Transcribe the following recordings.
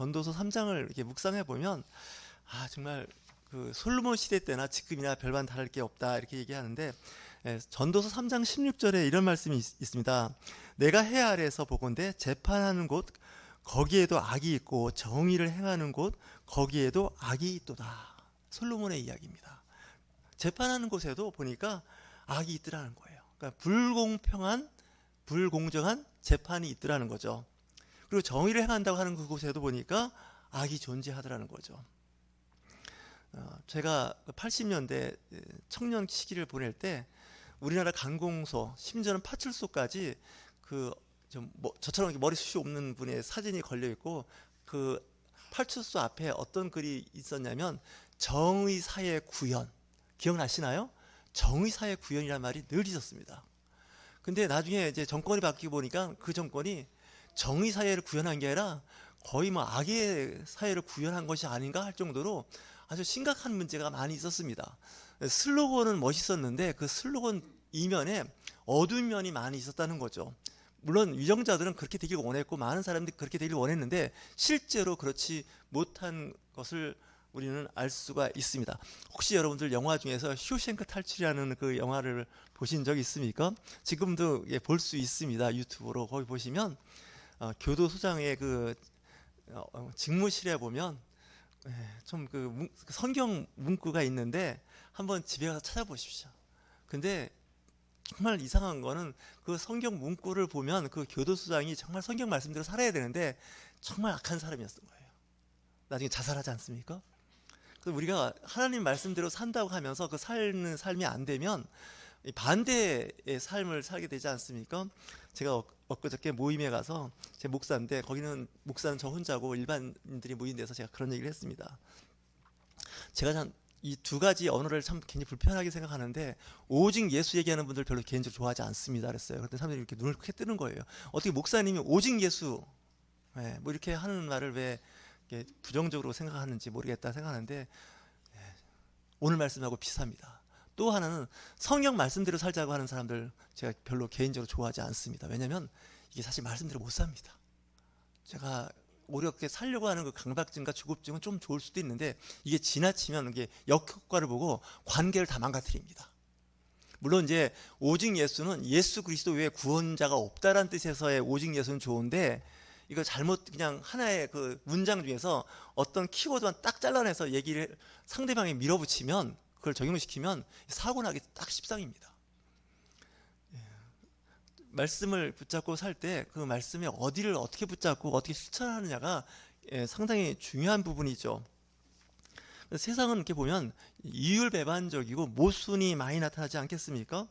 전도서 3장을 이렇게 묵상해 보면 정말 그 솔로몬 시대 때나 지금이나 별반 다를 게 없다 이렇게 얘기하는데, 전도서 3장 16절에 이런 말씀이 있습니다. 내가 해 아래에서 보건대 재판하는 곳 거기에도 악이 있고 정의를 행하는 곳 거기에도 악이 있도다. 솔로몬의 이야기입니다. 재판하는 곳에도 보니까 악이 있더라는 거예요. 그러니까 불공정한 재판이 있더라는 거죠. 그리고 정의를 행한다고 하는 그곳에도 보니까 악이 존재하더라는 거죠. 제가 80년대 청년 시기를 보낼 때 우리나라 관공서, 심지어는 파출소까지 저처럼 머리숱이 없는 분의 사진이 걸려 있고, 그 파출소 앞에 어떤 글이 있었냐면 정의사회 구현, 기억나시나요? 정의사회 구현이라는 말이 늘 있었습니다. 근데 나중에 이제 정권이 바뀌고 보니까 그 정권이 정의사회를 구현한 게 아니라 거의 뭐 악의 사회를 구현한 것이 아닌가 할 정도로 아주 심각한 문제가 많이 있었습니다. 슬로건은 멋있었는데 그 슬로건 이면에 어두운 면이 많이 있었다는 거죠. 물론 위정자들은 그렇게 되길 원했고 많은 사람들이 그렇게 되길 원했는데 실제로 그렇지 못한 것을 우리는 알 수가 있습니다. 혹시 여러분들 영화 중에서 쇼생크 탈출이라는 그 영화를 보신 적 있습니까? 지금도 볼 수 있습니다. 유튜브로. 거기 보시면 교도소장의 그 직무실에 보면 좀 그 성경 문구가 있는데 한번 집에 가서 찾아보십시오. 근데 정말 이상한 거는 그 성경 문구를 보면 그 교도소장이 정말 성경 말씀대로 살아야 되는데 정말 악한 사람이었던 거예요. 나중에 자살하지 않습니까? 그래서 우리가 하나님 말씀대로 산다고 하면서 그 사는 삶이 안 되면 반대의 삶을 살게 되지 않습니까? 제가 엊그저께 모임에 가서, 제 목사인데 거기는 목사는 저 혼자고 일반인들이 모인 데서 제가 그런 얘기를 했습니다. 제가 참 이 두 가지 언어를 참 굉장히 불편하게 생각하는데 오직 예수 얘기하는 분들 별로 개인적으로 좋아하지 않습니다 그랬어요. 그런데 사람들이 이렇게 눈을 크게 뜨는 거예요. 어떻게 목사님이 오직 예수 뭐 이렇게 하는 말을 왜 부정적으로 생각하는지 모르겠다 생각하는데, 오늘 말씀하고 비슷합니다. 또 하나는 성경 말씀대로 살자고 하는 사람들 제가 별로 개인적으로 좋아하지 않습니다. 왜냐하면 이게 사실 말씀대로 못 삽니다. 제가 어렵게 살려고 하는 그 강박증과 주급증은 좀 좋을 수도 있는데 이게 지나치면 이게 역효과를 보고 관계를 다 망가뜨립니다. 물론 이제 오직 예수는 예수 그리스도 외에 구원자가 없다라는 뜻에서의 오직 예수는 좋은데, 이거 잘못 그냥 하나의 그 문장 중에서 어떤 키워드만 딱 잘라내서 얘기를 상대방에 밀어붙이면, 그걸 적용시키면 사고 나기 딱 십상입니다. 말씀을 붙잡고 살 때 그 말씀의 어디를 어떻게 붙잡고 어떻게 실천하느냐가 상당히 중요한 부분이죠. 세상은 이렇게 보면 이율배반적이고 모순이 많이 나타나지 않겠습니까?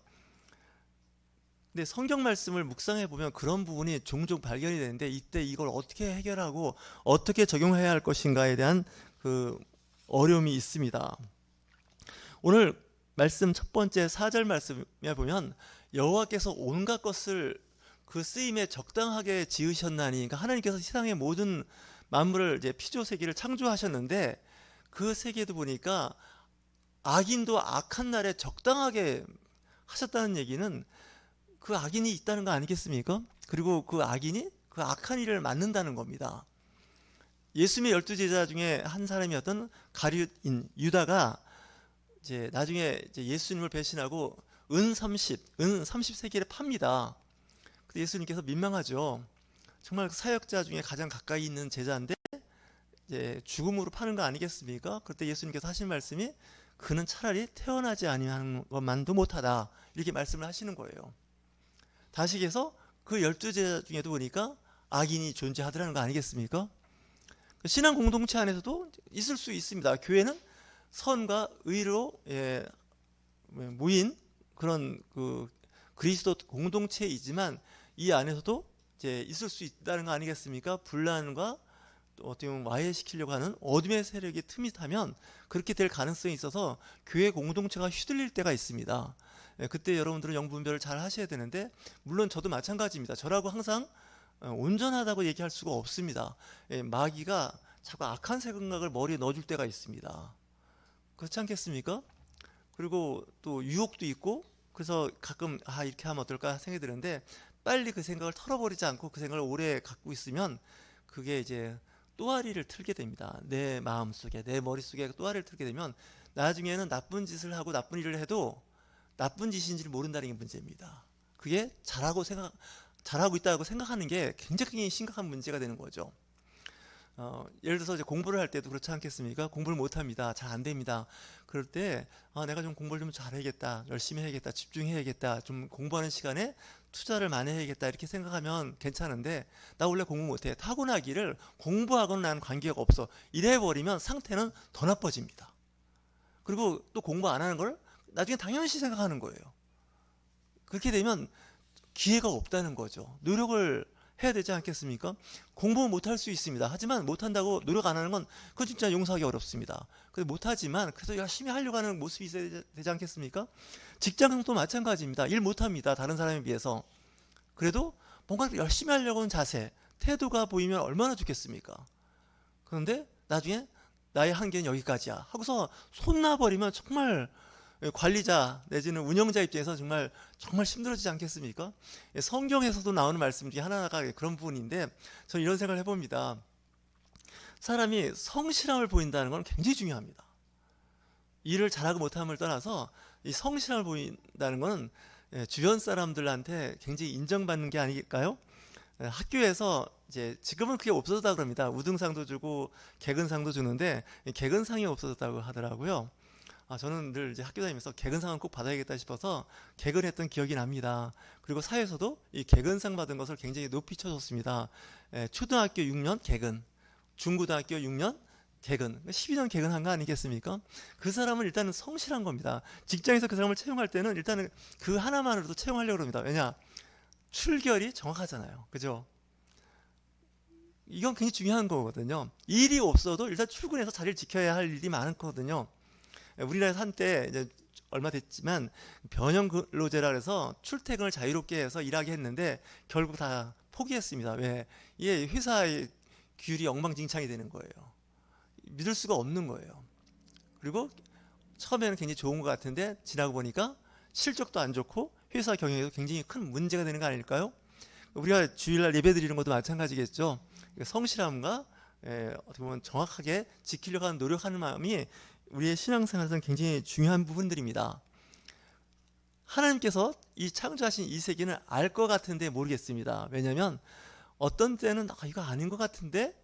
근데 성경 말씀을 묵상해 보면 그런 부분이 종종 발견이 되는데, 이때 이걸 어떻게 해결하고 어떻게 적용해야 할 것인가에 대한 그 어려움이 있습니다. 오늘 말씀 첫 번째 4절 말씀에 보면 여호와께서 온갖 것을 그 쓰임에 적당하게 지으셨나니, 그러니까 하나님께서 세상의 모든 만물을 이제 피조 세계를 창조하셨는데 그 세계도 보니까 악인도 악한 날에 적당하게 하셨다는 얘기는 그 악인이 있다는 거 아니겠습니까? 그리고 그 악인이 그 악한 일을 맡는다는 겁니다. 예수님의 12제자 중에 한 사람이었던 가룟인 유다가 이제 나중에 이제 예수님을 배신하고 은 30세겔에 팝니다. 근데 예수님께서 민망하죠. 정말 사역자 중에 가장 가까이 있는 제자인데 이제 죽음으로 파는 거 아니겠습니까? 그때 예수님께서 하신 말씀이 그는 차라리 태어나지 아니하는 것만도 못하다, 이렇게 말씀을 하시는 거예요. 다시계서 그 12제자 중에도 보니까 악인이 존재하더라는 거 아니겠습니까? 신앙 공동체 안에서도 있을 수 있습니다. 교회는 선과 의로 모인 그런 그 그리스도 공동체이지만 이 안에서도 이제 있을 수 있다는 거 아니겠습니까? 분란과 또 어떻게 보면 와해시키려고 하는 어둠의 세력이 틈이 타면 그렇게 될 가능성이 있어서 교회 공동체가 휘둘릴 때가 있습니다. 그때 여러분들은 영분별을 잘 하셔야 되는데, 물론 저도 마찬가지입니다. 저라고 항상 온전하다고 얘기할 수가 없습니다. 마귀가 자꾸 악한 생각을 머리에 넣어줄 때가 있습니다. 그렇지 않겠습니까? 그리고 또 유혹도 있고, 그래서 가끔 이렇게 하면 어떨까 생각이 드는데 빨리 그 생각을 털어버리지 않고 그 생각을 오래 갖고 있으면 그게 이제 또아리를 틀게 됩니다. 내 마음속에, 내 머릿속에 또아리를 틀게 되면 나중에는 나쁜 짓을 하고 나쁜 일을 해도 나쁜 짓인지를 모른다는 게 문제입니다. 그게 잘하고 있다고 생각하는 게 굉장히 심각한 문제가 되는 거죠. 예를 들어서 이제 공부를 할 때도 그렇지 않겠습니까? 공부를 못합니다. 잘 안 됩니다. 그럴 때 내가 좀 공부를 좀 잘해야겠다, 열심히 해야겠다, 집중해야겠다, 좀 공부하는 시간에 투자를 많이 해야겠다 이렇게 생각하면 괜찮은데, 나 원래 공부 못해, 타고나기를 공부하고는 나는 관계가 없어, 이래버리면 상태는 더 나빠집니다. 그리고 또 공부 안 하는 걸 나중에 당연시 생각하는 거예요. 그렇게 되면 기회가 없다는 거죠. 노력을 해야 되지 않겠습니까? 공부 못할 수 있습니다. 하지만 못한다고 노력 안 하는 건 그건 진짜 용서하기 어렵습니다. 그래서 못하지만 그래서 열심히 하려고 하는 모습이 있어야 되지 않겠습니까? 직장도 마찬가지입니다. 일 못합니다. 다른 사람에 비해서. 그래도 뭔가 열심히 하려고 하는 자세, 태도가 보이면 얼마나 좋겠습니까? 그런데 나중에 나의 한계는 여기까지야 하고서 손 놔버리면 정말 관리자 내지는 운영자 입장에서 정말 힘들어지지 않겠습니까? 성경에서도 나오는 말씀 중에 하나가 그런 부분인데, 저는 이런 생각을 해봅니다. 사람이 성실함을 보인다는 건 굉장히 중요합니다. 일을 잘하고 못함을 떠나서 이 성실함을 보인다는 건 주변 사람들한테 굉장히 인정받는 게 아닐까요? 학교에서 이제 지금은 그게 없어졌다 그럽니다. 우등상도 주고 개근상도 주는데 개근상이 없어졌다고 하더라고요. 저는 늘 이제 학교 다니면서 개근상은 꼭 받아야겠다 싶어서 개근했던 기억이 납니다. 그리고 사회에서도 이 개근상 받은 것을 굉장히 높이 쳐줬습니다. 초등학교 6년 개근, 중고등학교 6년 개근, 12년 개근한 거 아니겠습니까? 그 사람은 일단은 성실한 겁니다. 직장에서 그 사람을 채용할 때는 일단은 그 하나만으로도 채용하려고 합니다. 왜냐? 출결이 정확하잖아요. 그죠? 이건 굉장히 중요한 거거든요. 일이 없어도 일단 출근해서 자리를 지켜야 할 일이 많거든요. 우리나라에서 한때 이제 얼마 됐지만 변형 근로제라 그래서 출퇴근을 자유롭게 해서 일하게 했는데 결국 다 포기했습니다. 왜? 이게 회사의 규율이 엉망진창이 되는 거예요. 믿을 수가 없는 거예요. 그리고 처음에는 굉장히 좋은 것 같은데 지나고 보니까 실적도 안 좋고 회사 경영에도 굉장히 큰 문제가 되는 거 아닐까요? 우리가 주일날 예배 드리는 것도 마찬가지겠죠. 성실함과 어떻게 보면 정확하게 지키려고 하는 노력하는 마음이 우리의 신앙생활에서는 굉장히 중요한 부분들입니다. 하나님께서 이 창조하신 이 세계는 알 것 같은데 모르겠습니다. 왜냐하면 어떤 때는 이거 아닌 것 같은데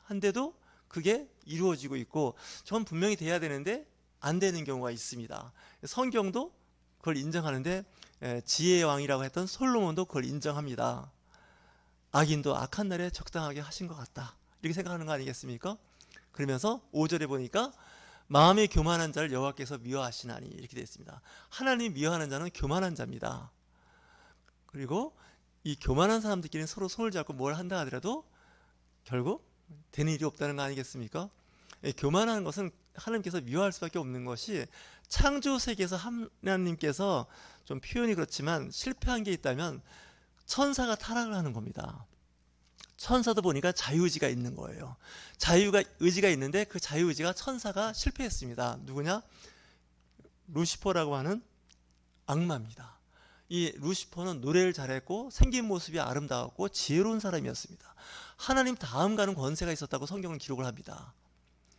한데도 그게 이루어지고 있고, 전 분명히 돼야 되는데 안 되는 경우가 있습니다. 성경도 그걸 인정하는데 지혜의 왕이라고 했던 솔로몬도 그걸 인정합니다. 악인도 악한 날에 적당하게 하신 것 같다, 이렇게 생각하는 거 아니겠습니까? 그러면서 5절에 보니까 마음이 교만한 자를 여호와께서 미워하시나니, 이렇게 되어 있습니다. 하나님 미워하는 자는 교만한 자입니다. 그리고 이 교만한 사람들끼리는 서로 손을 잡고 뭘 한다 하더라도 결국 되는 일이 없다는 거 아니겠습니까? 교만한 것은 하나님께서 미워할 수밖에 없는 것이, 창조 세계에서 하나님께서 좀 표현이 그렇지만 실패한 게 있다면 천사가 타락을 하는 겁니다. 천사도 보니까 자유의지가 있는 거예요. 자유의지가 있는데 그 자유의지가 천사가 실패했습니다. 누구냐? 루시퍼라고 하는 악마입니다. 이 루시퍼는 노래를 잘했고 생긴 모습이 아름다웠고 지혜로운 사람이었습니다. 하나님 다음 가는 권세가 있었다고 성경은 기록을 합니다.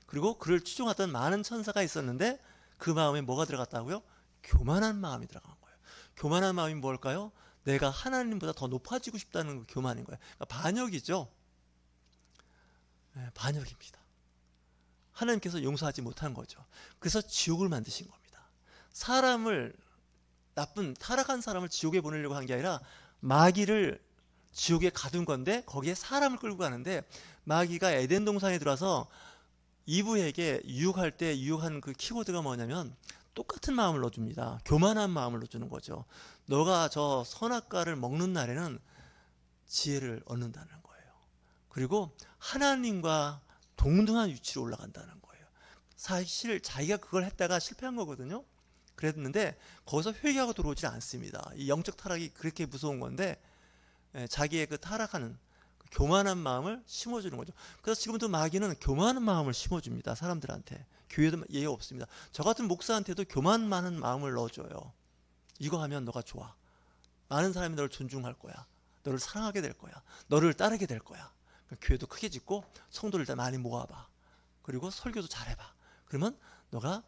그리고 그를 추종하던 많은 천사가 있었는데 그 마음에 뭐가 들어갔다고요? 교만한 마음이 들어간 거예요. 교만한 마음이 뭘까요? 내가 하나님보다 더 높아지고 싶다는 그 교만인 거예요. 그러니까 반역이죠. 반역입니다. 하나님께서 용서하지 못한 거죠. 그래서 지옥을 만드신 겁니다. 타락한 사람을 지옥에 보내려고 한 게 아니라 마귀를 지옥에 가둔 건데 거기에 사람을 끌고 가는데, 마귀가 에덴 동산에 들어와서 이브에게 유혹할 때 유혹한 그 키워드가 뭐냐면 똑같은 마음을 넣어줍니다. 교만한 마음을 넣어주는 거죠. 너가 저 선악과를 먹는 날에는 지혜를 얻는다는 거예요. 그리고 하나님과 동등한 위치로 올라간다는 거예요. 사실 자기가 그걸 했다가 실패한 거거든요. 그랬는데 거기서 회개하고 들어오질 않습니다. 이 영적 타락이 그렇게 무서운 건데, 자기의 그 타락하는 그 교만한 마음을 심어주는 거죠. 그래서 지금도 마귀는 교만한 마음을 심어줍니다. 사람들한테. 교회도 예외 없습니다. 저 같은 목사한테도 교만 많은 마음을 넣어줘요. 이거 하면 너가 좋아. 많은 사람이 너를 존중할 거야. 너를 사랑하게 될 거야. 너를 따르게 될 거야. 교회도 크게 짓고 성도를 다 많이 모아봐. 그리고 설교도 잘해봐. 그러면 너가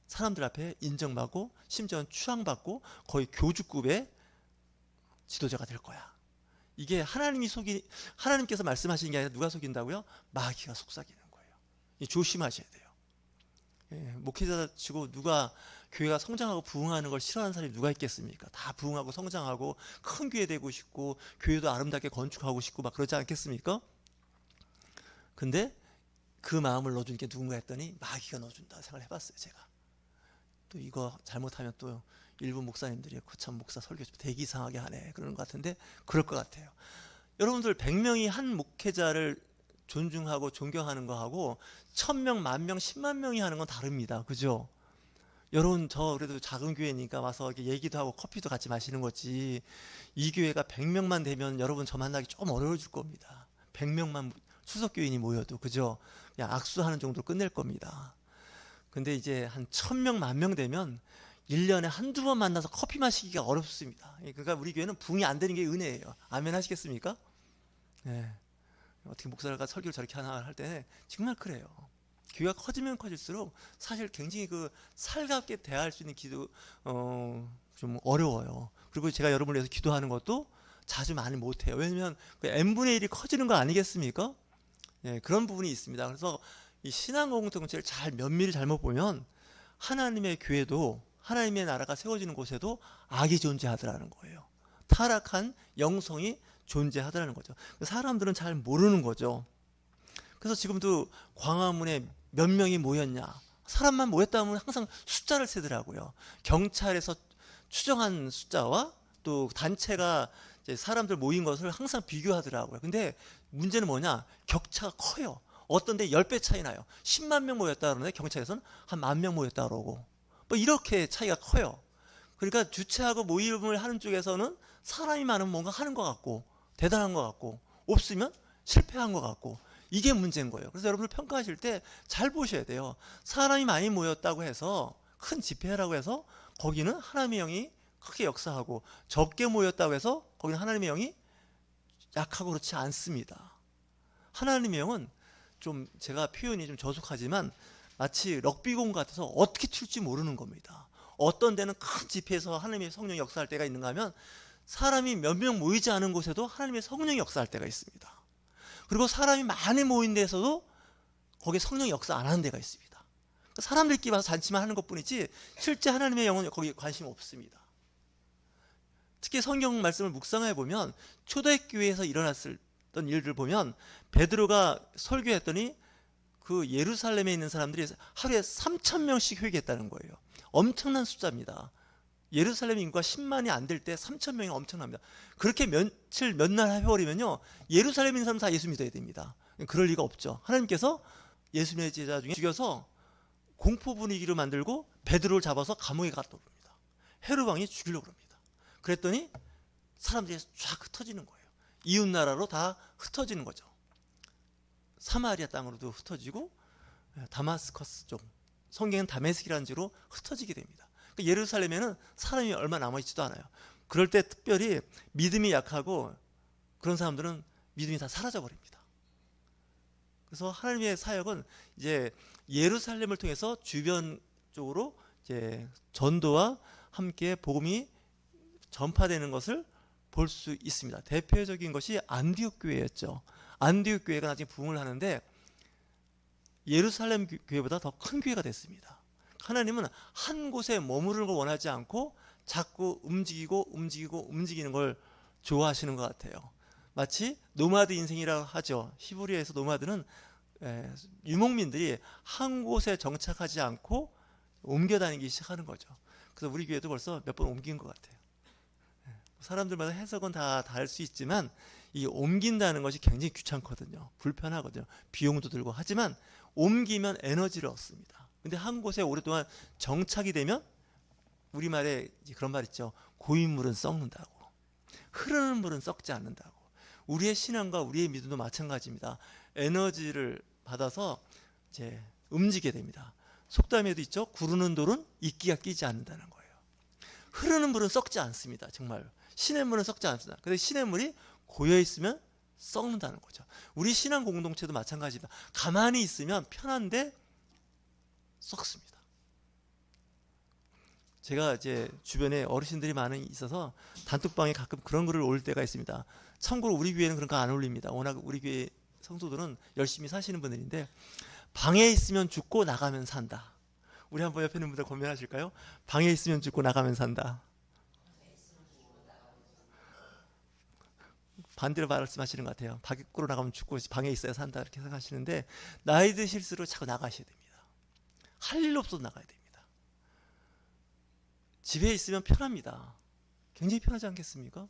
사람들 앞에 인정받고 심지어는 추앙받고 거의 교주급의 지도자가 될 거야. 이게 하나님께서 말씀하시는 게 아니라 누가 속인다고요? 마귀가 속삭이는 거예요. 조심하셔야 돼요. 예, 목회자 치고 누가 교회가 성장하고 부흥하는 걸 싫어하는 사람이 누가 있겠습니까? 다 부흥하고 성장하고 큰 교회 되고 싶고 교회도 아름답게 건축하고 싶고 막 그러지 않겠습니까? 근데 그 마음을 넣어주는 게 누군가 했더니 마귀가 넣어준다 생각을 해봤어요. 제가 또 이거 잘못하면 또 일부 목사님들이 참 목사 설교 좀 되게 이상하게 하네 그러는 것 같은데 그럴 것 같아요. 여러분들 100명이 한 목회자를 존중하고 존경하는 거하고 1000명, 10,000명, 10만 명이 하는 건 다릅니다. 그죠? 여러분 저 그래도 작은 교회니까 와서 이렇게 얘기도 하고 커피도 같이 마시는 거지 이 교회가 100명만 되면 여러분 저 만나기 좀 어려워질 겁니다. 100명만 수석교인이 모여도 그죠? 그냥 악수하는 정도로 끝낼 겁니다. 근데 이제 한 1000명, 10,000명 되면 1년에 한두 번 만나서 커피 마시기가 어렵습니다. 그러니까 우리 교회는 부흥이 안 되는 게 은혜예요. 아멘 하시겠습니까? 네. 어떻게 목사가 설교를 저렇게 하나 할 때 정말 그래요. 교회가 커지면 커질수록 사실 굉장히 그 살갑게 대할 수 있는 기도 좀 어려워요. 그리고 제가 여러분을 위해서 기도하는 것도 자주 많이 못해요. 왜냐하면 그 n분의 1이 커지는 거 아니겠습니까? 네, 그런 부분이 있습니다. 그래서 이 신앙 공동체를 잘 면밀히 잘못 보면 하나님의 교회도 하나님의 나라가 세워지는 곳에도 악이 존재하더라는 거예요. 타락한 영성이 존재하더라는 거죠. 사람들은 잘 모르는 거죠. 그래서 지금도 광화문에 몇 명이 모였냐 사람만 모였다 하면 항상 숫자를 세더라고요. 경찰에서 추정한 숫자와 또 단체가 이제 사람들 모인 것을 항상 비교하더라고요. 근데 문제는 뭐냐 격차가 커요. 어떤 데 10배 차이 나요. 10만 명 모였다 그러는데 경찰에서는 한 10,000명 모였다 그러고 뭐 이렇게 차이가 커요. 그러니까 주최하고 모임을 하는 쪽에서는 사람이 많으면 뭔가 하는 것 같고 대단한 것 같고 없으면 실패한 것 같고 이게 문제인 거예요. 그래서 여러분들 평가하실 때 잘 보셔야 돼요. 사람이 많이 모였다고 해서 큰 집회라고 해서 거기는 하나님의 영이 크게 역사하고 적게 모였다고 해서 거기는 하나님의 영이 약하고 그렇지 않습니다. 하나님의 영은 좀 제가 표현이 좀 저속하지만 마치 럭비공 같아서 어떻게 튈지 모르는 겁니다. 어떤 데는 큰 집회에서 하나님의 성령이 역사할 때가 있는가 하면 사람이 몇 명 모이지 않은 곳에도 하나님의 성령이 역사할 때가 있습니다. 그리고 사람이 많이 모인 데서도 거기에 성령이 역사 안 하는 데가 있습니다. 사람들끼리 와서 잔치만 하는 것뿐이지 실제 하나님의 영은 거기에 관심 없습니다. 특히 성경 말씀을 묵상해 보면 초대교회에서 일어났던 일들 보면 베드로가 설교했더니 그 예루살렘에 있는 사람들이 하루에 3,000명씩 회개했다는 거예요. 엄청난 숫자입니다. 예루살렘 인구가 10만이 안 될 때 3,000명이 엄청납니다. 그렇게 며칠 몇 날 해버리면요 예루살렘에 있는 사람 다 예수 믿어야 됩니다. 그럴 리가 없죠. 하나님께서 예수님의 제자 중에 죽여서 공포 분위기를 만들고 베드로를 잡아서 감옥에 갔다 그럽니다. 헤롯 왕이 죽이려고 합니다. 그랬더니 사람들이 쫙 흩어지는 거예요. 이웃 나라로 다 흩어지는 거죠. 사마리아 땅으로도 흩어지고 다마스커스 쪽 성경은 다메섹이라는 지로 흩어지게 됩니다. 그러니까 예루살렘에는 사람이 얼마 남아있지도 않아요. 그럴 때 특별히 믿음이 약하고 그런 사람들은 믿음이 다 사라져버립니다. 그래서 하나님의 사역은 이제 예루살렘을 통해서 주변 쪽으로 이제 전도와 함께 복음이 전파되는 것을 볼 수 있습니다. 대표적인 것이 안디옥 교회였죠. 안디옥 교회가 나중에 부흥을 하는데 예루살렘 교회보다 더 큰 교회가 됐습니다. 하나님은 한 곳에 머무르는 걸 원하지 않고 자꾸 움직이는 걸 좋아하시는 것 같아요. 마치 노마드 인생이라고 하죠. 히브리어에서 노마드는 유목민들이 한 곳에 정착하지 않고 옮겨 다니기 시작하는 거죠. 그래서 우리 교회도 벌써 몇 번 옮긴 것 같아요. 사람들마다 해석은 다 다를 수 있지만 이 옮긴다는 것이 굉장히 귀찮거든요. 불편하거든요. 비용도 들고 하지만 옮기면 에너지를 얻습니다. 근데 한 곳에 오랫동안 정착이 되면 우리말에 그런 말 있죠. 고인 물은 썩는다고. 흐르는 물은 썩지 않는다고. 우리의 신앙과 우리의 믿음도 마찬가지입니다. 에너지를 받아서 이제 움직이게 됩니다. 속담에도 있죠. 구르는 돌은 이끼가 끼지 않는다는 거예요. 흐르는 물은 썩지 않습니다. 정말 시냇물은 썩지 않습니다. 근데 시냇물이 고여 있으면 썩는다는 거죠. 우리 신앙 공동체도 마찬가지입니다. 가만히 있으면 편한데 썩습니다. 제가 이제 주변에 어르신들이 많이 있어서 단톡방에 가끔 그런 글을 올 때가 있습니다. 참고로 우리 교회는 그런 거 안 올립니다. 워낙 우리 교회 성도들은 열심히 사시는 분들인데, 방에 있으면 죽고 나가면 산다. 우리 한번 옆에 있는 분들 권면하실까요? 방에 있으면 죽고 나가면 산다. 반대로 말씀하시는 것 같아요. 밖으로 나가면 죽고 방에 있어야 산다 이렇게 생각하시는데, 나이 드실수록 자꾸 나가셔야 됩니다. 할 일 없어도 나가야 됩니다. 집에 있으면 편합니다. 굉장히 편하지 않겠습니까?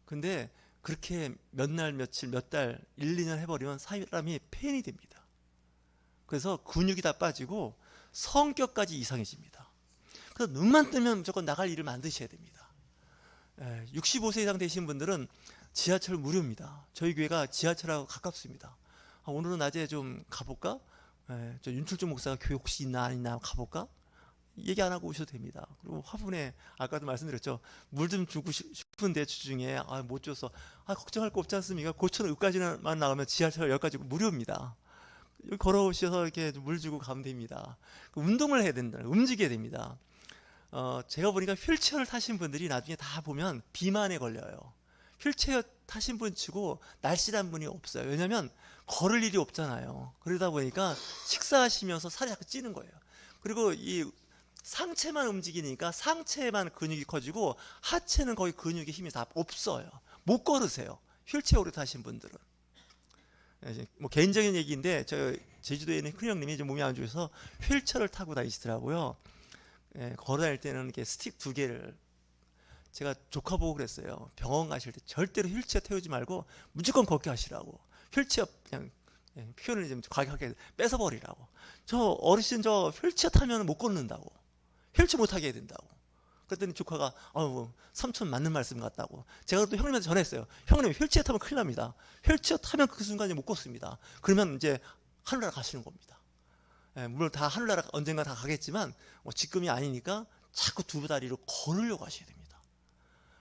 근데 그렇게 몇 날, 며칠, 몇 달, 1, 2년 해버리면 사람이 폐인이 됩니다. 그래서 근육이 다 빠지고 성격까지 이상해집니다. 그래서 눈만 뜨면 무조건 나갈 일을 만드셔야 됩니다. 65세 이상 되신 분들은 지하철 무료입니다. 저희 교회가 지하철하고 가깝습니다. 오늘은 낮에 좀 가볼까? 저 윤출중 목사가 교회 혹시 있나 안 있나 가볼까? 얘기 안 하고 오셔도 됩니다. 그리고 화분에 아까도 말씀드렸죠. 물 좀 주고 싶은데 주중에 못 줘서 걱정할 거 없지 않습니까? 고천 여기까지만 나가면 지하철 여기까지 무료입니다. 여기 걸어오셔서 이렇게 물 주고 가면 됩니다. 운동을 해야 된다. 움직여야 됩니다. 제가 보니까 휠체어를 타신 분들이 나중에 다 보면 비만에 걸려요. 휠체어 타신 분 치고 날씬한 분이 없어요. 왜냐하면 걸을 일이 없잖아요. 그러다 보니까 식사하시면서 살이 자꾸 찌는 거예요. 그리고 이 상체만 움직이니까 상체만 근육이 커지고 하체는 거의 근육의 힘이 다 없어요. 못 걸으세요. 휠체어로 타신 분들은. 뭐 개인적인 얘기인데, 저 제주도에 있는 큰 형님이 좀 몸이 안 좋아서 휠체어를 타고 다니시더라고요. 걸어 다닐 때는 이렇게 스틱 2개를, 제가 조카 보고 그랬어요. 병원 가실 때 절대로 휠체어 태우지 말고 무조건 걷게 하시라고. 휠체어 그냥 표현을 좀 과격하게 뺏어버리라고. 저 어르신 저 휠체어 타면 못 걷는다고. 휠체어 못하게 해야 된다고. 그랬더니 조카가 삼촌 맞는 말씀 같다고. 제가 또 형님한테 전했어요. 형님 휠체어 타면 큰일 납니다. 휠체어 타면 그 순간에 못 걷습니다. 그러면 이제 하늘나라 가시는 겁니다. 물론 다 하늘나라 언젠가 다 가겠지만 지금이 아니니까 자꾸 두 다리로 걸으려고 하셔야 됩니다.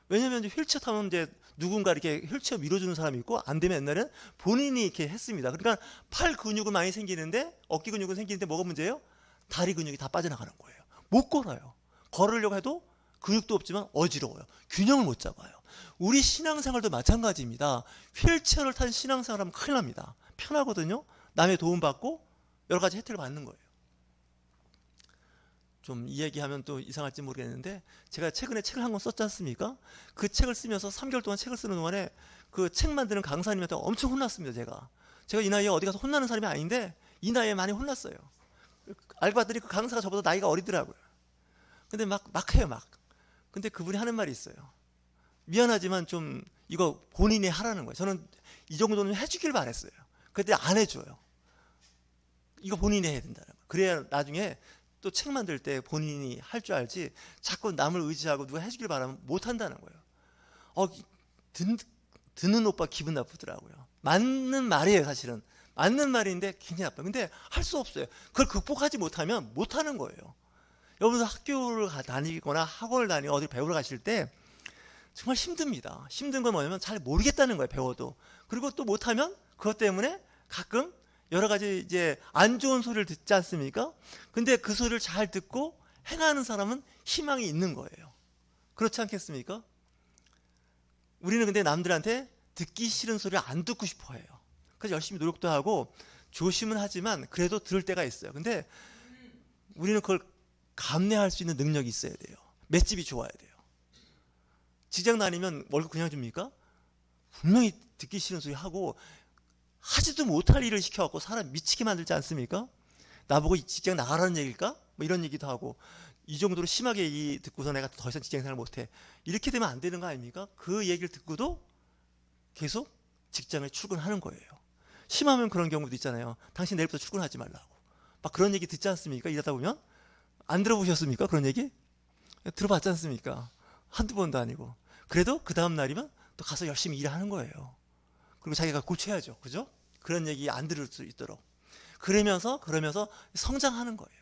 왜냐면 이제 휠체어 타면 이제 누군가 이렇게 휠체어 밀어주는 사람이 있고, 안 되면 옛날에는 본인이 이렇게 했습니다. 그러니까 팔 근육은 많이 생기는데, 어깨 근육은 생기는데 뭐가 문제예요? 다리 근육이 다 빠져나가는 거예요. 못 걸어요. 걸으려고 해도 근육도 없지만 어지러워요. 균형을 못 잡아요. 우리 신앙생활도 마찬가지입니다. 휠체어를 탄 신앙생활하면 큰일 납니다. 편하거든요. 남의 도움받고 여러 가지 혜택을 받는 거예요. 좀 이야기하면 또 이상할지 모르겠는데, 제가 최근에 책을 한 권 썼지 않습니까? 그 책을 쓰면서 3개월 동안 책을 쓰는 동안에 그 책 만드는 강사님한테 엄청 혼났습니다. 제가 이 나이에 어디 가서 혼나는 사람이 아닌데 이 나이에 많이 혼났어요. 알고 봤더니 그 강사가 저보다 나이가 어리더라고요. 근데 막 해요. 근데 그분이 하는 말이 있어요. 미안하지만 좀 이거 본인이 하라는 거예요. 저는 이 정도는 해주길 바랬어요. 근데 안 해줘요. 이거 본인이 해야 된다는 거예요. 그래야 나중에 또 책 만들 때 본인이 할 줄 알지, 자꾸 남을 의지하고 누가 해주길 바라면 못 한다는 거예요. 듣는 오빠 기분 나쁘더라고요. 맞는 말이에요. 사실은 맞는 말인데 굉장히 나빠요. 근데 할 수 없어요. 그걸 극복하지 못하면 못 하는 거예요. 여러분들 학교를 다니거나 학원을 다니고 어디 배우러 가실 때 정말 힘듭니다. 힘든 건 뭐냐면 잘 모르겠다는 거예요. 배워도. 그리고 또 못하면 그것 때문에 가끔 여러 가지 이제 안 좋은 소리를 듣지 않습니까? 근데 그 소리를 잘 듣고 행하는 사람은 희망이 있는 거예요. 그렇지 않겠습니까? 우리는 근데 남들한테 듣기 싫은 소리를 안 듣고 싶어 해요. 그래서 열심히 노력도 하고 조심은 하지만 그래도 들을 때가 있어요. 근데 우리는 그걸 감내할 수 있는 능력이 있어야 돼요. 맷집이 좋아야 돼요. 직장 다니면 월급 그냥 줍니까? 분명히 듣기 싫은 소리 하고 하지도 못할 일을 시켜갖고 사람 미치게 만들지 않습니까? 나보고 직장 나가라는 얘기일까? 뭐 이런 얘기도 하고, 이 정도로 심하게 듣고서 내가 더 이상 직장 생활 못해, 이렇게 되면 안 되는 거 아닙니까? 그 얘기를 듣고도 계속 직장에 출근하는 거예요. 심하면 그런 경우도 있잖아요. 당신 내일부터 출근하지 말라고. 막 그런 얘기 듣지 않습니까? 이러다 보면. 안 들어보셨습니까? 그런 얘기? 들어봤지 않습니까? 한두 번도 아니고. 그래도 그 다음 날이면 또 가서 열심히 일하는 거예요. 그리고 자기가 고쳐야죠. 그죠? 그런 얘기 안 들을 수 있도록. 그러면서 성장하는 거예요.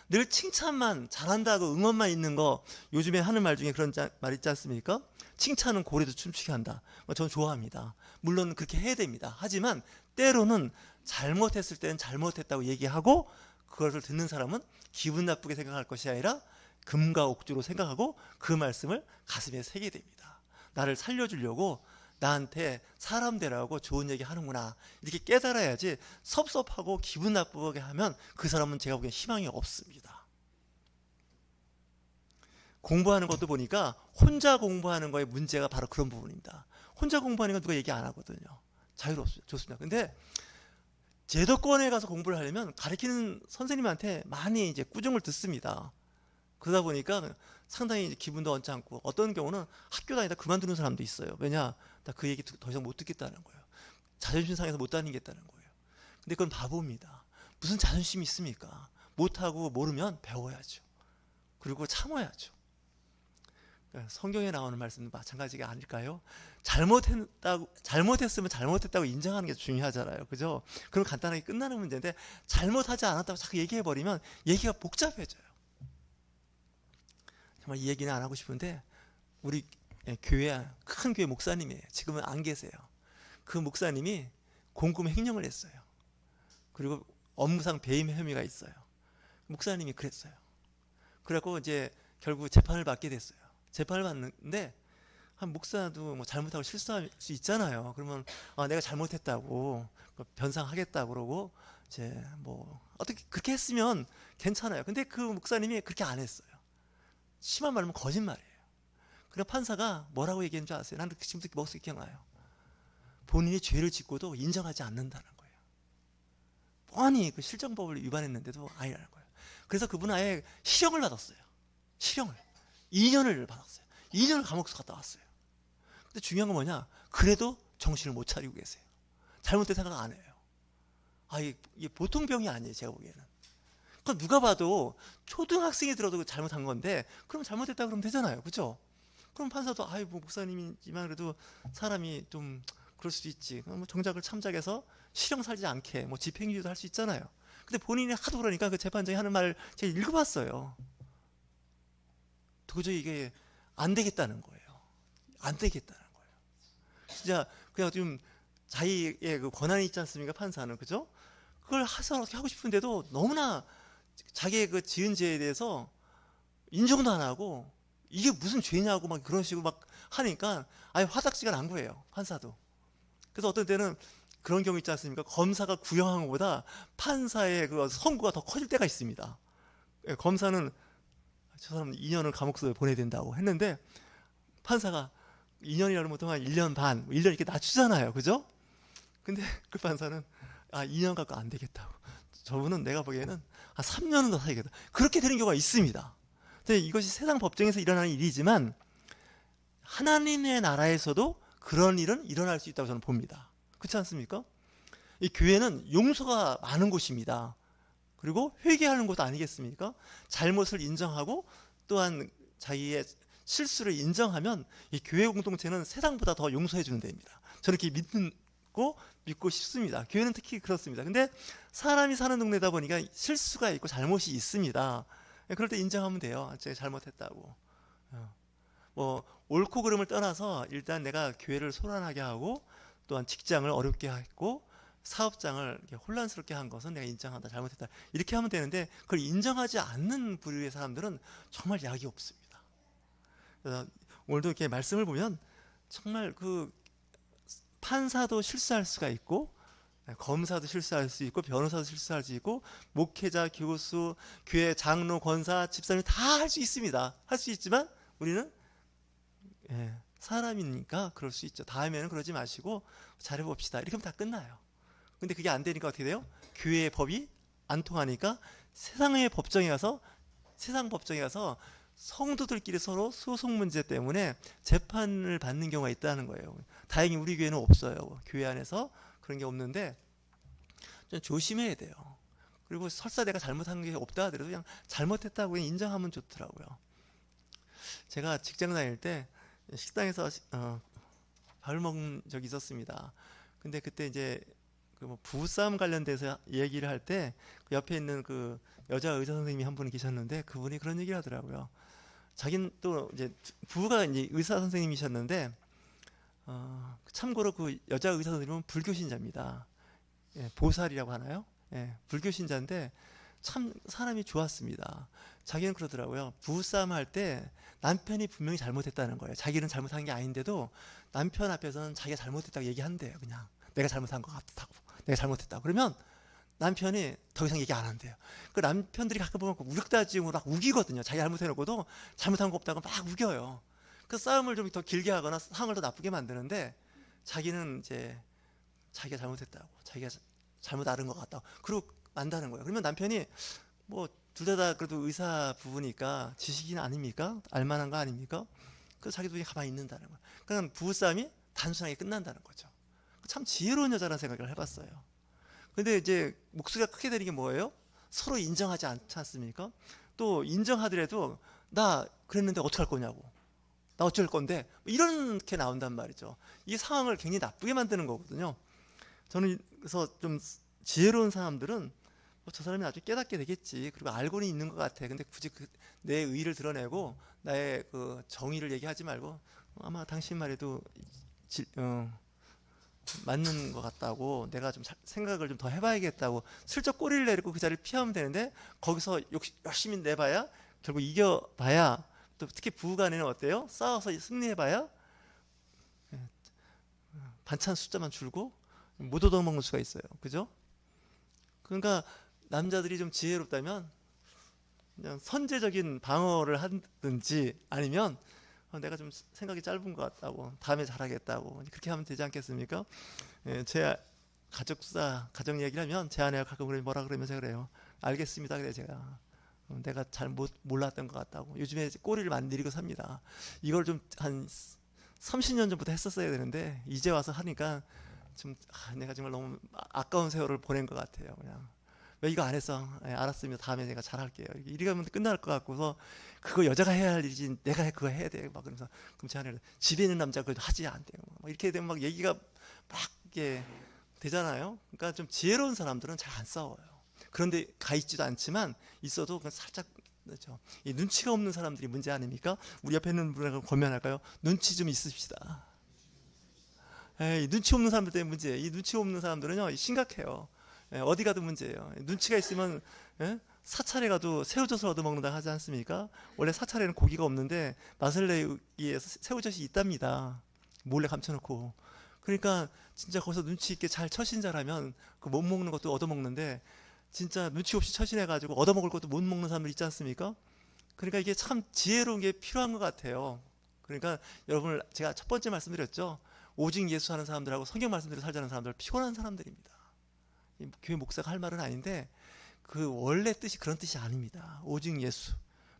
늘 칭찬만 잘한다고 응원만 있는 거, 요즘에 하는 말 중에 그런 말 있지 않습니까? 칭찬은 고래도 춤추게 한다. 저는 좋아합니다. 물론 그렇게 해야 됩니다. 하지만 때로는 잘못했을 때는 잘못했다고 얘기하고, 그것을 듣는 사람은 기분 나쁘게 생각할 것이 아니라 금과 옥주로 생각하고 그 말씀을 가슴에 새게 됩니다. 나를 살려주려고 나한테 사람 되라고 좋은 얘기 하는구나, 이렇게 깨달아야지. 섭섭하고 기분 나쁘게 하면 그 사람은 제가 보기엔 희망이 없습니다. 공부하는 것도 보니까 혼자 공부하는 거에 문제가 바로 그런 부분입니다. 혼자 공부하는 건 누가 얘기 안 하거든요. 자유롭습니다. 좋습니다. 근데 제도권에 가서 공부를 하려면 가르치는 선생님한테 많이 이제 꾸중을 듣습니다. 그러다 보니까 상당히 기분도 언짢고, 어떤 경우는 학교 다니다 그만두는 사람도 있어요. 왜냐? 나 그 얘기 더 이상 못 듣겠다는 거예요. 자존심 상해서 못 다니겠다는 거예요. 근데 그건 바보입니다. 무슨 자존심이 있습니까? 못하고 모르면 배워야죠. 그리고 참아야죠. 성경에 나오는 말씀도 마찬가지가 아닐까요? 잘못했으면 잘못했다고 인정하는 게 중요하잖아요. 그죠? 그럼 간단하게 끝나는 문제인데, 잘못하지 않았다고 자꾸 얘기해버리면 얘기가 복잡해져요. 정말 이 얘기는 안 하고 싶은데, 우리 교회, 큰 교회 목사님이에요. 지금은 안 계세요. 그 목사님이 공금 횡령을 했어요. 그리고 업무상 배임 혐의가 있어요. 목사님이 그랬어요. 그래갖고 이제 결국 재판을 받게 됐어요. 재판을 받는데, 한 목사도 뭐 잘못하고 실수할 수 있잖아요. 그러면 내가 잘못했다고 변상하겠다 그러고, 이제 뭐 어떻게 그렇게 했으면 괜찮아요. 근데 그 목사님이 그렇게 안 했어요. 심한 말하면 거짓말이에요. 그래서 판사가 뭐라고 얘기했는 줄 아세요? 나는 지금도 머릿속에 기억나요. 본인이 죄를 짓고도 인정하지 않는다는 거예요. 뻔히 그 실정법을 위반했는데도 아니라는 거예요. 그래서 그분은 아예 실형을 받았어요. 실형을 2년을 받았어요. 2년을 감옥에서 갔다 왔어요. 근데 중요한 건 뭐냐? 그래도 정신을 못 차리고 계세요. 잘못된 생각 안 해요. 이게 보통 병이 아니에요, 제가 보기에는. 그러니까 누가 봐도 초등학생이 들어도 잘못한 건데, 그럼 잘못했다 그러면 되잖아요. 그죠? 그럼 판사도 뭐 목사님이지만 그래도 사람이 좀 그럴 수도 있지. 뭐 정작을 참작해서 실형 살지 않게 뭐 집행유예도 할 수 있잖아요. 근데 본인이 하도 그러니까 그 재판장이 하는 말 제가 읽어봤어요. 도저히 이게 안 되겠다는 거예요. 안 되겠다는 거예요. 진짜 그냥 좀 자기의 그 권한이 있지 않습니까? 판사는. 그죠? 그걸 하고 싶은데도 너무나 자기의 그 지은 죄에 대해서 인정도 안 하고, 이게 무슨 죄냐고 막 그런 식으로 막 하니까 아예 화답지가 난 거예요, 판사도. 그래서 어떤 때는 그런 경우 있지 않습니까? 검사가 구형한 것보다 판사의 그 선고가 더 커질 때가 있습니다. 검사는 저 사람 2년을 감옥소에 보내야 된다고 했는데, 판사가 2년이라면 보통 한 1년 반, 1년 이렇게 낮추잖아요. 그죠? 근데 그 판사는 2년 갖고 안 되겠다고. 저분은 내가 보기에는 한 3년은 더 살겠다. 그렇게 되는 경우가 있습니다. 근데 이것이 세상 법정에서 일어나는 일이지만, 하나님의 나라에서도 그런 일은 일어날 수 있다고 저는 봅니다. 그렇지 않습니까? 이 교회는 용서가 많은 곳입니다. 그리고 회개하는 곳 아니겠습니까? 잘못을 인정하고 또한 자기의 실수를 인정하면 이 교회 공동체는 세상보다 더 용서해 주는 데입니다. 저는 이렇게 믿고 싶습니다. 교회는 특히 그렇습니다. 근데 사람이 사는 동네다 보니까 실수가 있고 잘못이 있습니다. 그럴 때 인정하면 돼요. 제가 잘못했다고. 뭐 옳고 그름을 떠나서 일단 내가 교회를 소란하게 하고, 또한 직장을 어렵게 했고, 사업장을 이렇게 혼란스럽게 한 것은 내가 인정한다, 잘못했다, 이렇게 하면 되는데, 그걸 인정하지 않는 부류의 사람들은 정말 약이 없습니다. 그래서 오늘도 이렇게 말씀을 보면 정말 그 판사도 실수할 수가 있고, 검사도 실수할 수 있고, 변호사도 실수할 수 있고, 목회자, 교수, 교회 장로, 권사, 집사님 다 할 수 있습니다. 할 수 있지만 우리는 사람이니까 그럴 수 있죠. 다음에는 그러지 마시고 잘해봅시다, 이렇게 하면 다 끝나요. 근데 그게 안 되니까 어떻게 돼요? 교회의 법이 안 통하니까 세상 법정에 가서 성도들끼리 서로 소송 문제 때문에 재판을 받는 경우가 있다는 거예요. 다행히 우리 교회는 없어요. 교회 안에서 그런 게 없는데 좀 조심해야 돼요. 그리고 설사 내가 잘못한 게 없다 하더라도 그냥 잘못했다고 그냥 인정하면 좋더라고요. 제가 직장 다닐 때 식당에서 밥을 먹은 적이 있었습니다. 근데 그때 이제 그 뭐 부부싸움 관련돼서 얘기를 할 때 그 옆에 있는 그 여자 의사 선생님이 한 분이 계셨는데 그분이 그런 얘기를 하더라고요. 자기는 또 이제 부부가 이제 의사 선생님이셨는데 참고로 그 여자 의사 선생님은 불교 신자입니다. 예, 보살이라고 하나요? 예, 불교 신자인데 참 사람이 좋았습니다. 자기는 그러더라고요. 부부싸움 할 때 남편이 분명히 잘못했다는 거예요. 자기는 잘못한 게 아닌데도 남편 앞에서는 자기가 잘못했다고 얘기한대요. 그냥 내가 잘못한 것 같다고, 내가 잘못했다고. 그러면 남편이 더 이상 얘기 안 한대요. 그 남편들이 가끔 보면 우력다짐으로 막 우기거든요. 자기 잘못해놓고도 잘못한 거 없다고 막 우겨요. 그 싸움을 좀 더 길게 하거나 상황을 더 나쁘게 만드는데 자기는 이제 자기가 잘못했다고, 자기가 잘못 알은 것 같다고 그러고 만다는 거예요. 그러면 남편이 뭐 둘 다 그래도 의사 부부니까 지식인 아닙니까? 알만한 거 아닙니까? 그래서 자기도 가만히 있는다는 거예요. 그러니까 부부싸움이 단순하게 끝난다는 거죠. 참 지혜로운 여자라는 생각을 해봤어요. 근데 이제 목소리가 크게 되는 게 뭐예요? 서로 인정하지 않지 않습니까? 또 인정하더라도 나 그랬는데 어떡할 거냐고, 나 어쩔 건데, 이렇게 나온단 말이죠. 이 상황을 굉장히 나쁘게 만드는 거거든요. 저는 그래서 좀 지혜로운 사람들은 저 사람이 나중에 깨닫게 되겠지, 그리고 알고는 있는 것 같아. 근데 굳이 내 의의를 드러내고 나의 그 정의를 얘기하지 말고 아마 당신 말에도 맞는 것 같다고, 내가 좀 생각을 좀 더 해봐야겠다고 슬쩍 꼬리를 내리고 그 자리를 피하면 되는데, 거기서 열심히 내봐야 결국 이겨봐야, 또 특히 부부간에는 어때요? 싸워서 승리해봐야 반찬 숫자만 줄고 못 얻어먹는 수가 있어요. 그죠? 그러니까 남자들이 좀 지혜롭다면 그냥 선제적인 방어를 하든지, 아니면 내가 좀 생각이 짧은 것 같다고, 다음에 잘하겠다고 그렇게 하면 되지 않겠습니까? 예, 제 가정 얘기를 하면 제 아내가 가끔 뭐라 그러면서 그래요. 알겠습니다. 그래 제가 내가 잘 몰랐던 것 같다고. 요즘에 꼬리를 만들고 삽니다. 이걸 좀 한 30년 전부터 했었어야 되는데 이제 와서 하니까 좀 내가 정말 너무 아까운 세월을 보낸 것 같아요. 그냥 왜 이거 안 했어? 예, 알았습니다. 다음에 내가 잘할게요. 이리 가면 끝날 것 같고서, 그거 여자가 해야 할 일이지 내가 그거 해야 돼. 막 그러면서, 그럼 제 아내는 집에 있는 남자가 그래도 하지 않대요. 막 이렇게 되면 막 얘기가 막 이게 되잖아요. 그러니까 좀 지혜로운 사람들은 잘 안 싸워요. 그런데 가 있지도 않지만 있어도 그냥 살짝, 그렇죠. 이 눈치가 없는 사람들이 문제 아닙니까? 우리 옆에 있는 분하고 권면할까요? 눈치 좀 있읍시다. 에이, 눈치 없는 사람들 때문에 문제예요. 이 눈치 없는 사람들은요 심각해요. 예, 어디 가도 문제예요. 눈치가 있으면, 예? 사찰에 가도 새우젓을 얻어먹는다 하지 않습니까? 원래 사찰에는 고기가 없는데 맛을 내기 위해서 새우젓이 있답니다. 몰래 감춰놓고. 그러니까 진짜 거기서 눈치 있게 잘 처신자라면 그 못 먹는 것도 얻어먹는데, 진짜 눈치 없이 처신해가지고 얻어먹을 것도 못 먹는 사람들 있지 않습니까? 그러니까 이게 참 지혜로운 게 필요한 것 같아요. 그러니까 여러분, 제가 첫 번째 말씀드렸죠. 오직 예수 하는 사람들하고 성경 말씀대로 살자는 사람들 피곤한 사람들입니다. 교회 목사가 할 말은 아닌데 그 원래 뜻이 그런 뜻이 아닙니다. 오직 예수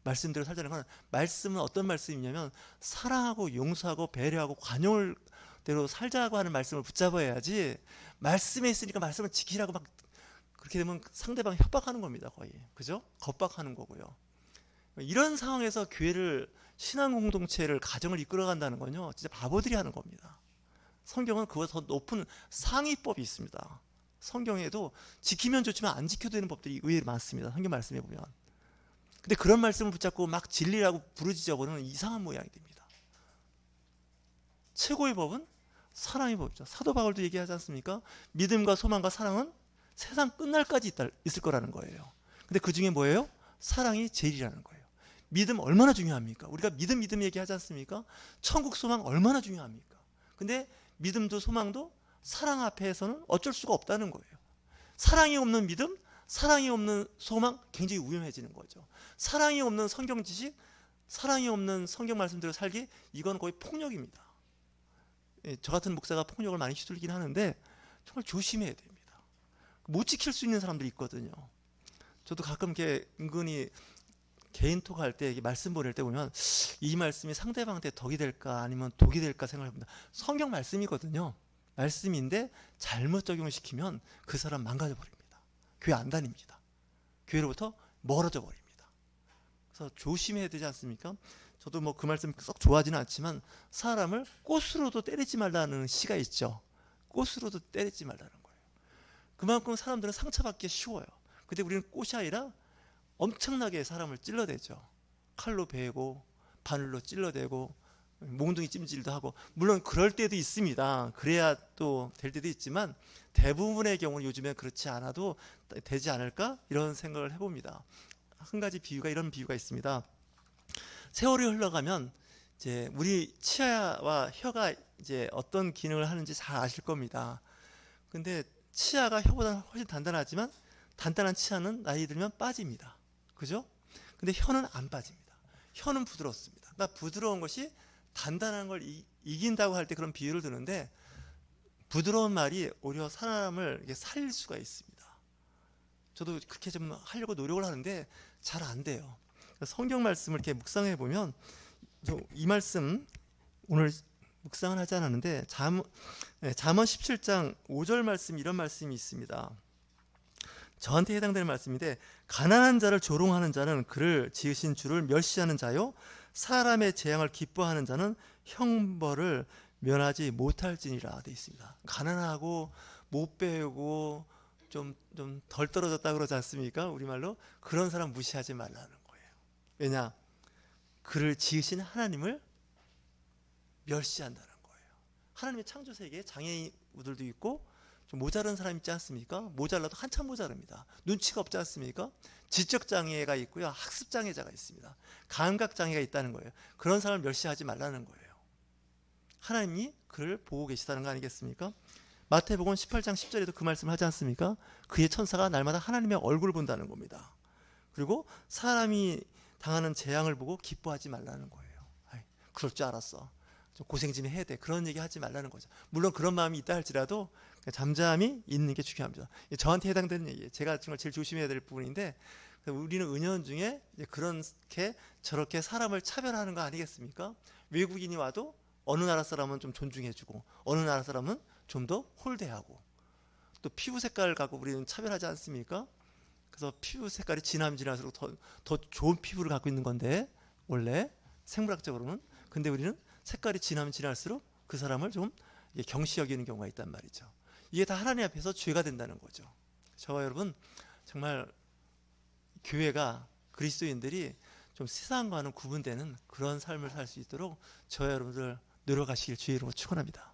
말씀대로 살자는 건, 말씀은 어떤 말씀이냐면 사랑하고 용서하고 배려하고 관용을 대로 살자고 하는 말씀을 붙잡아야지, 말씀에 있으니까 말씀을 지키라고 막 그렇게 되면 상대방 협박하는 겁니다. 거의. 그죠? 겁박하는 거고요. 이런 상황에서 교회를, 신앙 공동체를, 가정을 이끌어간다는 건요 진짜 바보들이 하는 겁니다. 성경은 그보다 더 높은 상위법이 있습니다. 성경에도 지키면 좋지만 안 지켜도 되는 법들이 의외로 많습니다. 성경 말씀에 보면. 근데 그런 말씀을 붙잡고 막 진리라고 부르짖어버리는 이상한 모양이 됩니다. 최고의 법은 사랑의 법이죠. 사도 바울도 얘기하지 않습니까? 믿음과 소망과 사랑은 세상 끝날까지 있을 거라는 거예요. 근데 그 중에 뭐예요? 사랑이 제일이라는 거예요. 믿음 얼마나 중요합니까? 우리가 믿음 얘기하지 않습니까? 천국 소망 얼마나 중요합니까? 근데 믿음도 소망도 사랑 앞에서는 어쩔 수가 없다는 거예요. 사랑이 없는 믿음, 사랑이 없는 소망, 굉장히 위험해지는 거죠. 사랑이 없는 성경 지식, 사랑이 없는 성경 말씀대로 살기, 이건 거의 폭력입니다. 저 같은 목사가 폭력을 많이 휘둘리긴 하는데 정말 조심해야 됩니다. 못 지킬 수 있는 사람들이 있거든요. 저도 가끔 이렇게 은근히 개인톡 할 때, 말씀 보낼 때 보면 이 말씀이 상대방한테 덕이 될까 아니면 독이 될까 생각해봅니다. 성경 말씀이거든요. 말씀인데 잘못 적용을 시키면 그 사람 망가져 버립니다. 교회 안 다닙니다. 교회로부터 멀어져 버립니다. 그래서 조심해야 되지 않습니까? 저도 뭐 그 말씀 썩 좋아하지는 않지만 사람을 꽃으로도 때리지 말라는 시가 있죠. 꽃으로도 때리지 말라는 거예요. 그만큼 사람들은 상처받기 쉬워요. 근데 우리는 꽃이 아니라 엄청나게 사람을 찔러대죠. 칼로 베고 바늘로 찔러대고 몽둥이 찜질도 하고, 물론 그럴 때도 있습니다. 그래야 또 될 때도 있지만 대부분의 경우는 요즘에 그렇지 않아도 되지 않을까 이런 생각을 해봅니다. 한 가지 비유가, 이런 비유가 있습니다. 세월이 흘러가면 이제 우리 치아와 혀가 이제 어떤 기능을 하는지 잘 아실 겁니다. 근데 치아가 혀보다 훨씬 단단하지만 단단한 치아는 나이 들면 빠집니다. 그죠? 근데 혀는 안 빠집니다. 혀는 부드럽습니다. 그러니까 부드러운 것이 단단한 걸 이긴다고 할 때 그런 비유를 드는데, 부드러운 말이 오히려 사람을 이렇게 살릴 수가 있습니다. 저도 그렇게 좀 하려고 노력을 하는데 잘 안 돼요. 성경 말씀을 이렇게 묵상해 보면, 이 말씀 오늘 묵상을 하지 않았는데 잠언 17장 5절 말씀, 이런 말씀이 있습니다. 저한테 해당되는 말씀인데, 가난한 자를 조롱하는 자는 그를 지으신 주를 멸시하는 자요, 사람의 재앙을 기뻐하는 자는 형벌을 면하지 못할지니라 되어 있습니다. 가난하고 못 배우고 좀 덜 떨어졌다 그러지 않습니까? 우리말로 그런 사람 무시하지 말라는 거예요. 왜냐? 그를 지으신 하나님을 멸시한다는 거예요. 하나님의 창조 세계에 장애인들도 있고 좀 모자란 사람 있지 않습니까? 모자라도 한참 모자랍니다. 눈치가 없지 않습니까? 지적 장애가 있고요, 학습 장애자가 있습니다. 감각 장애가 있다는 거예요. 그런 사람을 멸시하지 말라는 거예요. 하나님이 그를 보고 계시다는 거 아니겠습니까? 마태복음 18장 10절에도 그 말씀을 하지 않습니까? 그의 천사가 날마다 하나님의 얼굴을 본다는 겁니다. 그리고 사람이 당하는 재앙을 보고 기뻐하지 말라는 거예요. 아이, 그럴 줄 알았어, 좀 고생 좀 해야 돼, 그런 얘기 하지 말라는 거죠. 물론 그런 마음이 있다 할지라도 잠잠히 있는 게 중요합니다. 저한테 해당되는 얘기예요. 제가 정말 제일 조심해야 될 부분인데, 우리는 은연중에 그렇게 저렇게 사람을 차별하는 거 아니겠습니까? 외국인이 와도 어느 나라 사람은 좀 존중해주고 어느 나라 사람은 좀 더 홀대하고, 또 피부 색깔 갖고 우리는 차별하지 않습니까? 그래서 피부 색깔이 진하면 진할수록 더 좋은 피부를 갖고 있는 건데, 원래 생물학적으로는. 근데 우리는 색깔이 진하면 진할수록 그 사람을 좀 경시 여기는 경우가 있단 말이죠. 이게 다 하나님 앞에서 죄가 된다는 거죠. 저와 여러분, 정말 교회가, 그리스도인들이 좀 세상과는 구분되는 그런 삶을 살 수 있도록 저와 여러분들 노력하시길 주의 이름으로 축원합니다.